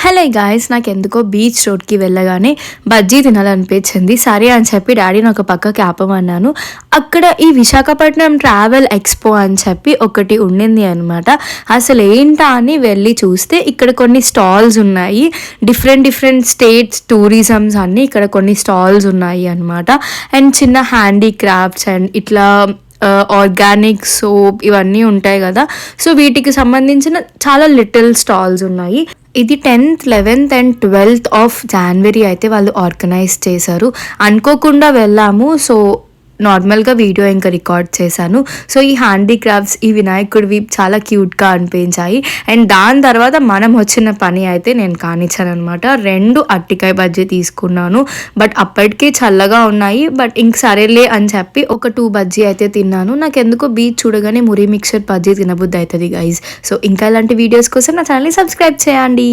Hello guys, నాకు ఎందుకో beach రోడ్కి వెళ్ళగానే బజ్జీ తినాలనిపించింది. సరే అని చెప్పి డాడీని ఒక పక్కకి ఆపమన్నాను. అక్కడ ఈ విశాఖపట్నం ట్రావెల్ ఎక్స్పో అని చెప్పి ఒకటి ఉండింది అనమాట. అసలు ఏంటా అని వెళ్ళి చూస్తే ఇక్కడ కొన్ని స్టాల్స్ ఉన్నాయి. డిఫరెంట్ స్టేట్స్ టూరిజమ్స్ అన్నీ ఇక్కడ కొన్ని స్టాల్స్ ఉన్నాయి అనమాట. అండ్ చిన్న హ్యాండీక్రాఫ్ట్స్ అండ్ ఇట్లా ఆర్గానిక్ సోప్ ఇవన్నీ ఉంటాయి కదా. సో వీటికి సంబంధించిన చాలా లిటిల్ స్టాల్స్ ఉన్నాయి. ఇది 10th, 11th and 12th of January అయితే వాళ్ళు ఆర్గనైజ్ చేశారు. అనుకోకుండా వెళ్ళాము. సో నార్మల్గా వీడియో ఇంకా రికార్డ్ చేశాను. సో ఈ హ్యాండీక్రాఫ్ట్స్, ఈ వినాయకుడివి చాలా క్యూట్గా అనిపించాయి. అండ్ దాని తర్వాత మనం వచ్చిన పని అయితే నేను కానిచ్చాను అనమాట. 2 అరటికాయ బజ్జీ తీసుకున్నాను. బట్ అప్పటికే చల్లగా ఉన్నాయి. బట్ ఇంక సరేలే అని చెప్పి ఒక 2 బజ్జీ అయితే తిన్నాను. నాకు ఎందుకో బీచ్ చూడగానే మురి మిక్చర్ బజ్జీ తినబుద్ధి అవుతుంది గైజ్. సో ఇంకా ఇలాంటి వీడియోస్ కోసం నా ఛానల్ని సబ్స్క్రైబ్ చేయండి.